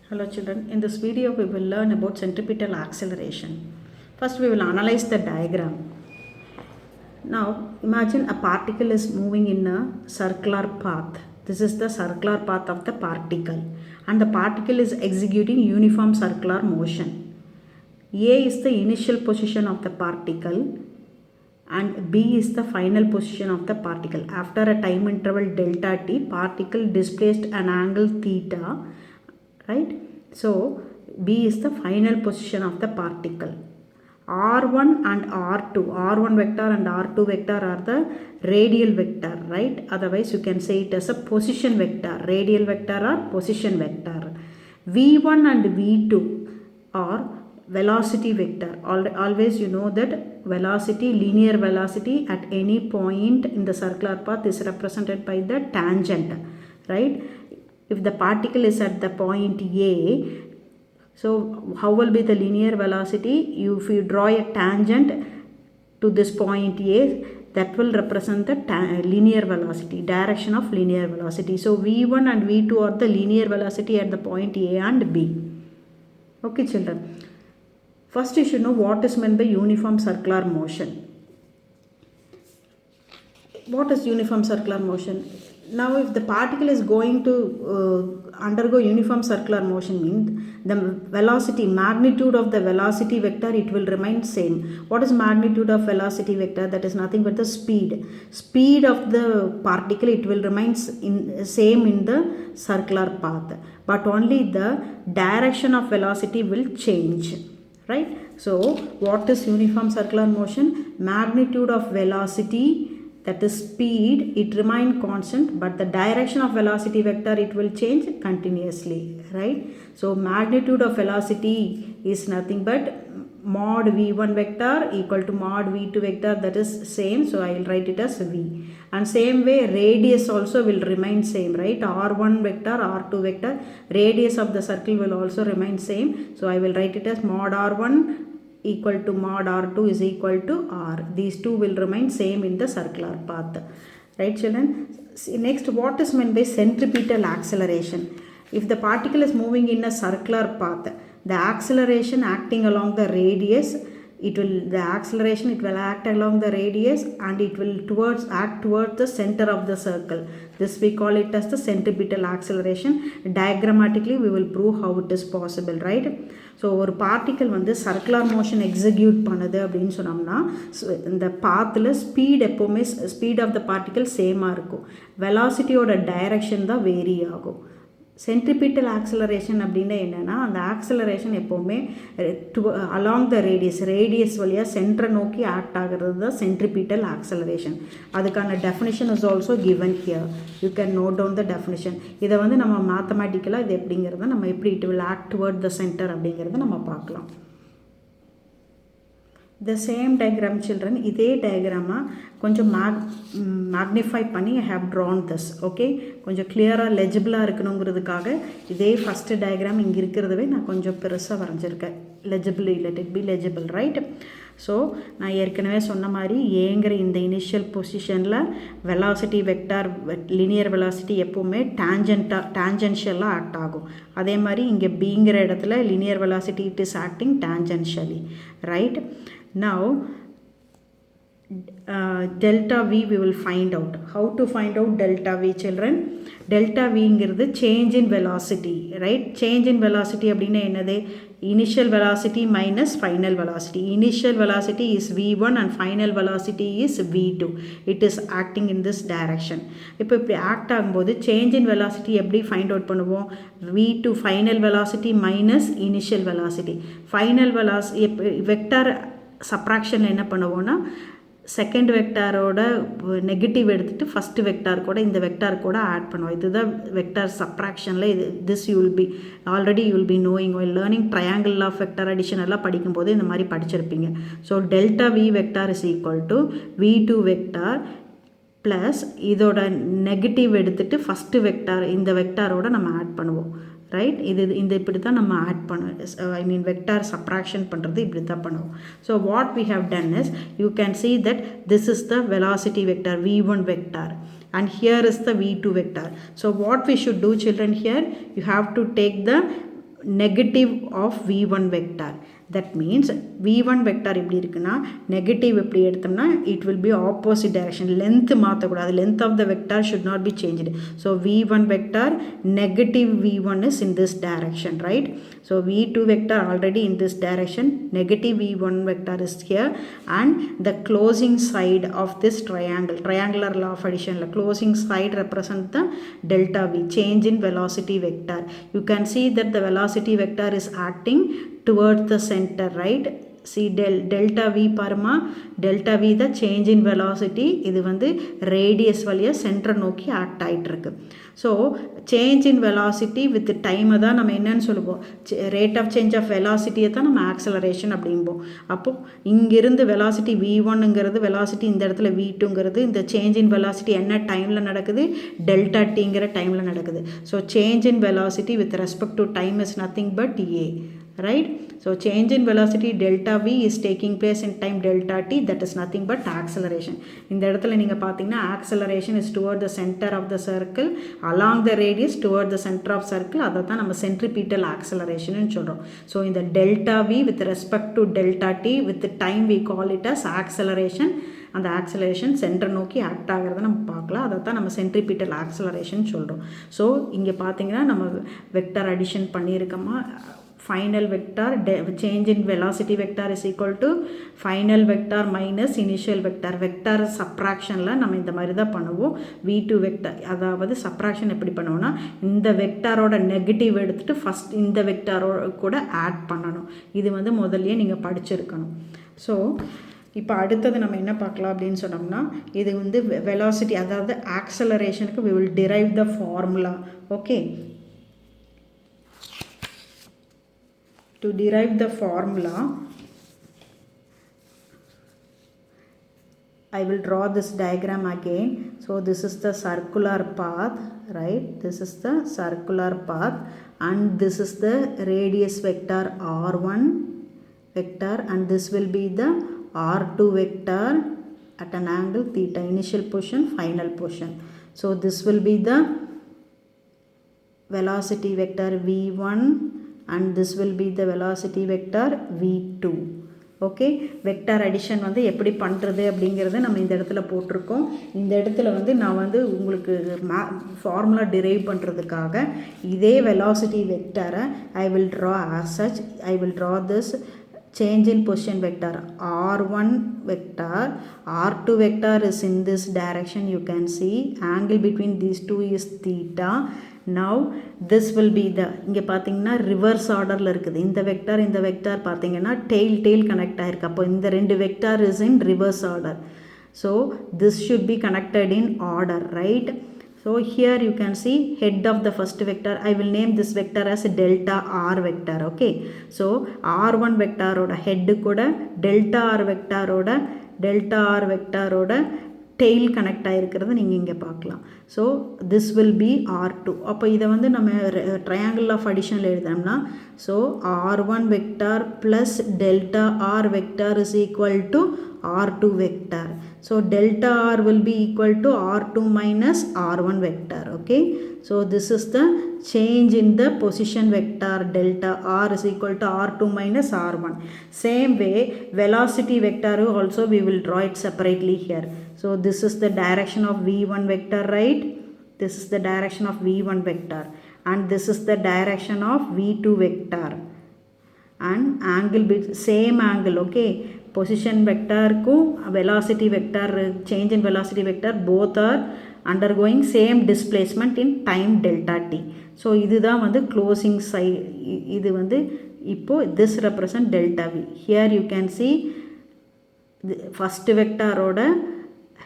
Hello children, in this video we will learn about centripetal acceleration. First we will analyze the diagram. Now imagine a particle is moving in a circular path. This is the circular path of the particle and the particle is executing uniform circular motion. A is the initial position of the particle and B is the final position of the particle. After a time interval delta t, particle displaced an angle theta, right? So B is the final position of the particle. R1 and R2, R1 vector and R2 vector are the radial vector, right? Otherwise you can say it as a position vector, radial vector or position vector. V1 and V2 are velocity vector. Always you know that velocity, linear velocity at any point in the circular path is represented by the tangent, right? If the particle is at the point A, so how will be the linear velocity? If you draw a tangent to this point A, that will represent the linear velocity, direction of linear velocity. So V1 and V2 are the linear velocity at the point A and B. Okay children. First you should know what is meant by uniform circular motion. What is uniform circular motion? Now if the particle is going to undergo uniform circular motion, means the velocity, magnitude of the velocity vector, it will remain same. What is magnitude of velocity vector? That is nothing but the speed. Speed of the particle, it will remain same in the circular path, but only the direction of velocity will change, right? So what is uniform circular motion? Magnitude of velocity, that is speed, it remain constant, but the direction of velocity vector, it will change continuously, right? So magnitude of velocity is nothing but mod v1 vector equal to mod v2 vector, that is same, so I will write it as v. And same way radius also will remain same, right? r1 vector, r2 vector, radius of the circle will also remain same, so I will write it as mod r1 equal to mod r2 is equal to r. These two will remain same in the circular path, right children? See, next, what is meant by centripetal acceleration? If the particle is moving in a circular path, the acceleration acting along the radius, it will act along the radius and it will act towards the center of the circle. This we call it as the centripetal acceleration. Diagrammatically we will prove how it is possible, right? So ஒரு particle வந்து circular motion execute பண்ணுது அப்படின்னு சொன்னோம்னா இந்த பாத்தில் speed எப்போவுமே speed of the particle சேமாக இருக்கும், வெலாசிட்டியோட டைரக்ஷன் தான் வேரி ஆகும். சென்ட்ரிபிட்டல் ஆக்சலரேஷன் அப்படின்னா என்னென்னா, அந்த ஆக்சலரேஷன் எப்போவுமே அலாங் த ரேடியஸ் வழியாக சென்டரை நோக்கி ஆக்ட் ஆகிறது தான் சென்ட்ரிபிட்டல் ஆக்சலரேஷன். அதுக்கான definition is also given here. You can note down the definition. இதை வந்து நம்ம மேத்தமேட்டிக்கலாக இது எப்படிங்கிறத நம்ம எப்படி it will act toward the centre அப்படிங்கிறத நம்ம பார்க்கலாம். The same diagram children, இதே டயக்ராமாக கொஞ்சம் மேக்னிஃபை பண்ணி I have drawn this. Okay, கொஞ்சம் கிளியராக லெஜிபிளாக இருக்கணுங்கிறதுக்காக இதே ஃபஸ்ட்டு டயக்ராம் இங்கே இருக்கிறதவே நான் கொஞ்சம் பெருசாக வரைஞ்சிருக்கேன். Legible, let it be legible, right? So நான் ஏற்கனவே சொன்ன மாதிரி ஏங்கிற இந்த இனிஷியல் பொசிஷனில் வெலாசிட்டி வெக்டார், லினியர் வெலாசிட்டி எப்போவுமே டேஞ்சென்ஷியலாக ஆக்ட் ஆகும். அதே மாதிரி இங்கே பிங்கிற இடத்துல linear velocity it is acting tangentially, right? Now delta v we will find out. How to find out delta v children? Delta v இங்கிறது change in velocity, right? Change in velocity அப்படின்னா என்னது? Initial velocity minus final velocity. Initial velocity is v1 and final velocity is v2. It is acting in this direction. இப்போ இப்படி act ஆகும்போது change in velocity எப்படி find out பண்ணுவோம்? v2 final velocity minus initial velocity. Final velocity vector சப்ராக்ஷனில் என்ன பண்ணுவோன்னா, second வெக்டாரோட negative எடுத்துகிட்டு ஃபஸ்ட்டு வெக்டார் கூட இந்த வெக்டார் கூட ஆட் பண்ணுவோம். இதுதான் வெக்டார் சப்ராக்ஷனில். This you will be already you will be knowing why learning triangle of vector addition எல்லாம் படிக்கும்போது இந்த மாதிரி படிச்சிருப்பீங்க. So delta v vector is equal to v2 vector plus இதோட நெகட்டிவ் எடுத்துகிட்டு ஃபஸ்ட்டு வெக்டார் இந்த வெக்டாரோட நம்ம ஆட் பண்ணுவோம், ரைட்? இந்த இப்படி தான் நம்ம ஆட் பண்ணுவோம். ஐ மீன் வெக்டார் சப்ராக்ஷன் பண்ணுறது இப்படி தான் பண்ணுவோம். So what we have done is, you can see that this is the velocity vector v1 vector and here is the v2 vector. So what we should do children here, you have to take the negative of v1 vector. That means v1 vector எப்படி இருக்குன்னா negative எப்படி எடுத்தோம்னா it will be opposite direction. Length மாற்றக்கூடாது. Length of the vector should not be changed. So v1 vector negative v1 is in this direction, right? So v2 vector already in this direction, negative v1 vector is here, and the closing side of this triangle, triangular law of addition, the closing side represent the delta v, change in velocity vector. You can see that the velocity vector is acting towards the center, right? See delta v parma, delta v the change in velocity, இது வந்து radius வழியா center நோக்கி act ஆயிட்டு இருக்கு. So change in velocity with டைமை தான் நம்ம என்னன்னு சொல்லுவோம், ரேட் ஆஃப் சேஞ்ச் ஆஃப் வெலாசிட்டியை தான் நம்ம ஆக்சலரேஷன் அப்படிம்போம். அப்போது இங்கிருந்து வெலாசிட்டி v1ங்கிறது வெலாசிட்டி இந்த இடத்துல v2ங்கிறது, இந்த சேஞ்ச் இன் வெலாசிட்டி என்ன டைமில் நடக்குது, டெல்டா டிங்கிற டைமில் நடக்குது. So change in velocity with respect to time is nothing but a, right? So change in velocity delta v is taking place in time delta t, that is nothing but acceleration. இந்த இடத்துல நீங்கள் பார்த்தீங்கன்னா acceleration is toward the center of the circle along the radius toward the center of circle, அதை தான் நம்ம centripetal acceleration ன்னு சொல்கிறோம். So இந்த delta v with respect to delta t with time we call it as acceleration. அந்த acceleration centre நோக்கி act ஆகிறத நம்ம பார்க்கலாம், அதை தான் நம்ம சென்ட்ரிபிட்டல் ஆக்சலரேஷன் சொல்கிறோம். ஸோ இங்கே பார்த்தீங்கன்னா நம்ம வெக்டர் அடிஷன் பண்ணியிருக்கோமா, final vector change in velocity vector is equal to final vector minus initial vector. vector subtractionல நம்ம இந்த மாதிரி தான் பண்ணுவோம். v2 vector, அதாவது subtraction எப்படி பண்ணுவோம்னா இந்த வெக்டாரோட நெகட்டிவ் எடுத்துட்டு ஃபஸ்ட் இந்த வெக்டாரோட கூட ஆட் பண்ணணும். இது வந்து முதல்லயே நீங்கள் படிச்சிருக்கணும். ஸோ இப்போ அடுத்தது நம்ம என்ன பார்க்கலாம் அப்படின்னு சொன்னோம்னா, இது வந்து வெலாசிட்டி அதாவது ஆக்சலரேஷனுக்கு we will derive the formula. Okay, to derive the formula I will draw this diagram again. So this is the circular path, right? This is the circular path and this is the radius vector r1 vector and this will be the r2 vector at an angle theta, initial position, final position. So this will be the velocity vector v1 and this will be the velocity vector v2. Okay, vector addition வந்து எப்படி பண்ணுறது அப்படிங்கிறத நம்ம இந்த இடத்துல போட்டிருக்கோம். இந்த இடத்துல வந்து நான் வந்து உங்களுக்கு ஃபார்முலா டிரைவ் பண்ணுறதுக்காக இதே வெலாசிட்டி வெக்டாரை I will draw as such. I will draw this change in position vector r1 vector, r2 vector is in this direction. You can see angle between these two is theta. Now this will be the, இங்கே பார்த்தீங்கன்னா reverse ஆர்டரில் இருக்குது. இந்த vector பார்த்தீங்கன்னா tail connect ஆகிருக்கு. அப்போ இந்த ரெண்டு vector is in reverse order. So this should be connected in order, right? So here you can see head of the first vector. I will name this vector as delta r vector. Okay, so r1 vector oda head kuda delta r vector oda tail connect ஆகிருக்கிறது நீங்கள் இங்கே பார்க்கலாம். So this will be r2. அப்போ இதை வந்து நம்ம triangle of அடிஷனில் எழுதணும்னா, so r1 vector plus delta r vector is equal to r2 vector. So delta r will be equal to r2 minus r1 vector. Okay, so this is the change in the position vector. Delta r is equal to r2 minus r1. Same way velocity vector also we will draw it separately here. So this is the direction of v1 vector, right? This is the direction of v1 vector and this is the direction of v2 vector and angle same angle. Okay, position vector ku velocity vector, change in velocity vector, both are undergoing same displacement in time delta t. So இதுதான் வந்து closing side. இது வந்து இப்போ this represent delta v. Here you can see the first vector oda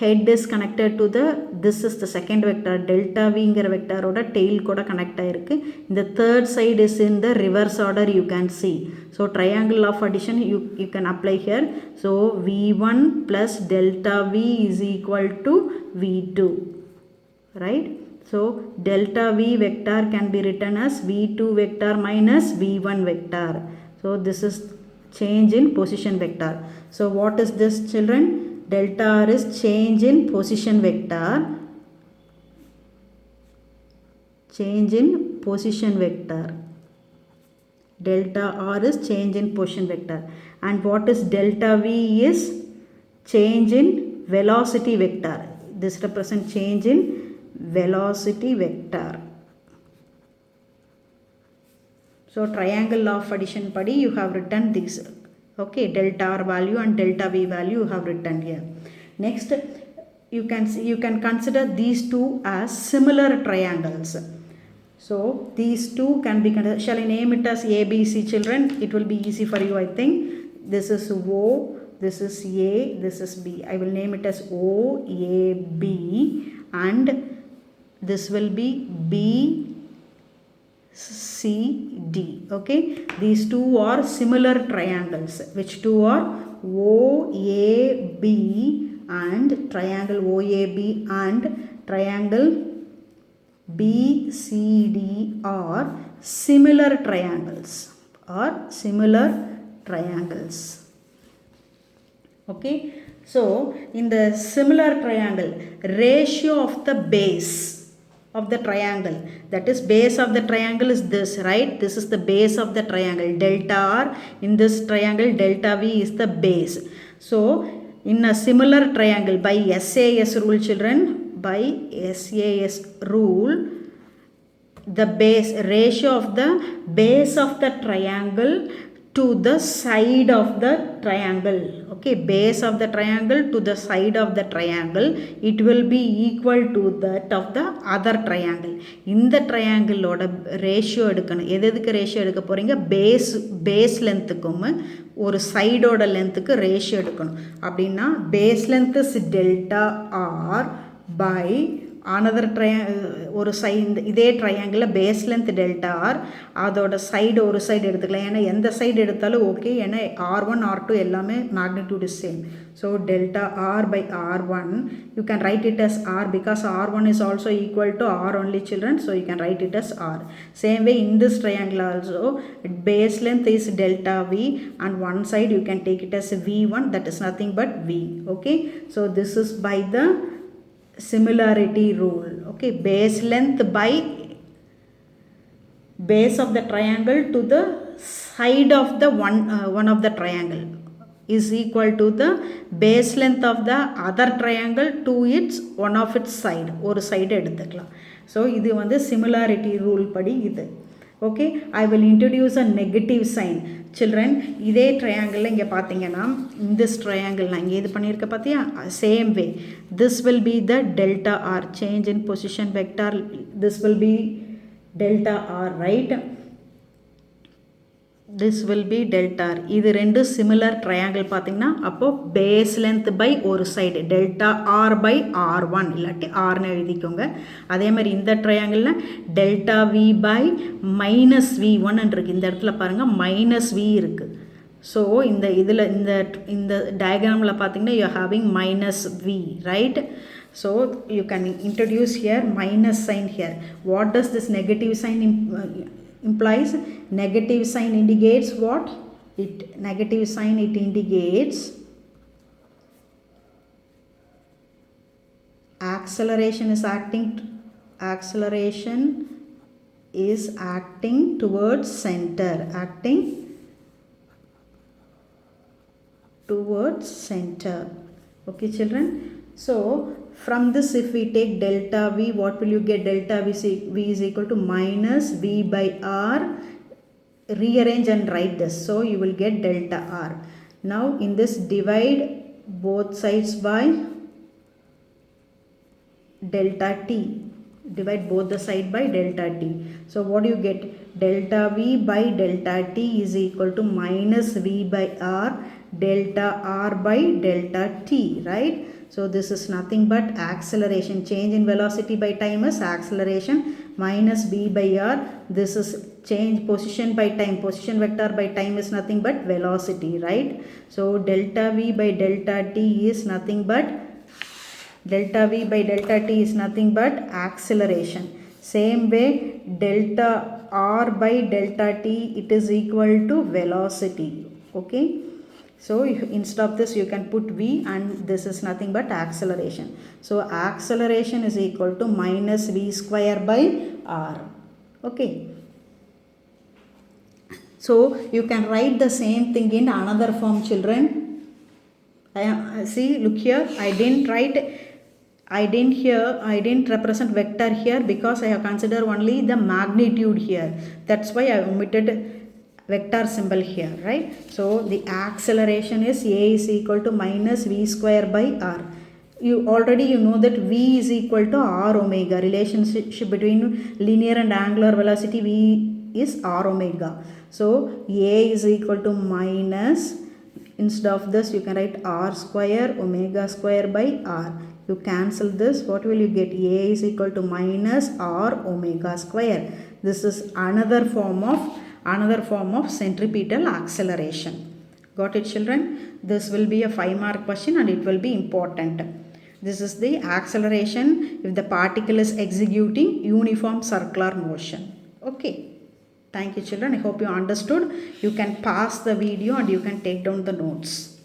head is connected to the, this is the second vector delta v ங்கிற vector oda tail கூட connect ஆயிருக்கு. இந்த third side is in the reverse order, you can see. So triangle of addition you can apply here. So v1 plus delta v is equal to v2, right? So delta v vector can be written as v2 vector minus v1 vector. So this is change in position vector. So what is this, children? Delta r is change in position vector. Change in position vector. Delta R is change in position vector. And what is delta V is change in velocity vector. This represents change in velocity vector. So triangle law of addition padi you have written this. Okay, delta R value and delta V value you have written here. Next, you can consider these two as similar triangles. So these two can be considered. Shall I name it as A, B, C, children? It will be easy for you, I think. This is O, this is A, this is B. I will name it as O, A, B, and this will be B, C, D. Okay, these two are similar triangles. Which two are? O, A, B and triangle OAB and triangle BCD are similar triangles. Okay, so in the similar triangle, ratio of the base of the triangle, that is base of the triangle is this, right? This is the base of the triangle, delta R. In this triangle, delta V is the base. So in a similar triangle, by SAS rule, children, by SAS rule, the base ratio of the base of the triangle to the side of the triangle. Okay, base of the triangle to the side of the triangle, it will be equal to that of the other triangle. In the triangle oda ratio எடுக்கணும். எதுக்கு ratio எடுக்க போறீங்க? base lengthக்கும் ஒரு சைடோட லென்த்துக்கு ratio எடுக்கணும். அப்படின்னா base length is delta R by another ஒரு side, இதே ட்ரையாங்கிளில் பேஸ் லென்த் டெல்டா ஆர், அதோட சைடு ஒரு சைடு எடுத்துக்கலாம். ஏன்னா எந்த சைடு எடுத்தாலும் ஓகே, ஏன்னா R1 R2 எல்லாமே magnitude is same. So delta R by R1, you can write it as R because R1 is also equal to R only, children. So you can write it as R. Same way in this triangle also, base length is delta V and one side you can take it as V1, that is nothing but V. Okay, so this is by the similarity rule. Okay, base length by base of the triangle to the side of the one of the triangle is equal to the base length of the other triangle to its one of its side. ஒரு side எடுத்துக்கலாம். So இது வந்து similarity rule படி இது. Okay, I will introduce a negative sign. Children, இதே triangle இங்கே பார்த்தீங்கன்னா in this triangle நான் இங்கே இது பண்ணியிருக்க பார்த்தியா, same way this will be the delta R, change in position vector. This will be delta R, right? This will be delta R. இது ரெண்டு similar triangle பார்த்தீங்கன்னா அப்போ base length by ஒரு side delta R by R1 இல்லாட்டி Rன்னு எழுதிக்கோங்க. அதே மாதிரி இந்த triangleல delta V by minus V1 இருக்கு. இந்த இடத்துல பாருங்க minus V இருக்கு. ஸோ இந்த இதில் இந்த டயக்ராமில் பார்த்தீங்கன்னா you are having minus V, right? So you can introduce here minus sign here. What does this negative sign implies? Negative sign indicates what? Negative sign it indicates acceleration is acting towards center, Okay, children, so from this if we take delta V, what will you get? Delta V is equal to minus V by R. Rearrange and write this, so you will get delta R. Now in this divide both sides by delta T, divide both the side by delta T. So what do you get? Delta V by delta T is equal to minus V by R delta R by delta T, right? So this is nothing but acceleration. Change in velocity by time is acceleration, minus V by R. This is change position by time. Position vector by time is nothing but velocity, right? So delta V by delta T is nothing but acceleration. Same way delta R by delta T, it is equal to velocity. Okay, so instead of this you can put V and this is nothing but acceleration. So acceleration is equal to minus V square by R. Okay, So you can write the same thing in another form, children. See, look here, I didn't represent vector here because I have considered only the magnitude here. That's why I omitted vector symbol here, right? So the acceleration is a is equal to minus v square by r. You know that v is equal to r omega. Relationship between linear and angular velocity, v is r omega. So a is equal to minus, instead of this you can write r square omega square by r. You cancel this, what will you get? A is equal to minus r omega square. This is another form of centripetal acceleration. Got it, children? This will be a 5-mark question and it will be important. This is the acceleration if the particle is executing uniform circular motion. Okay. Thank you, children. I hope you understood. You can pause the video and you can take down the notes.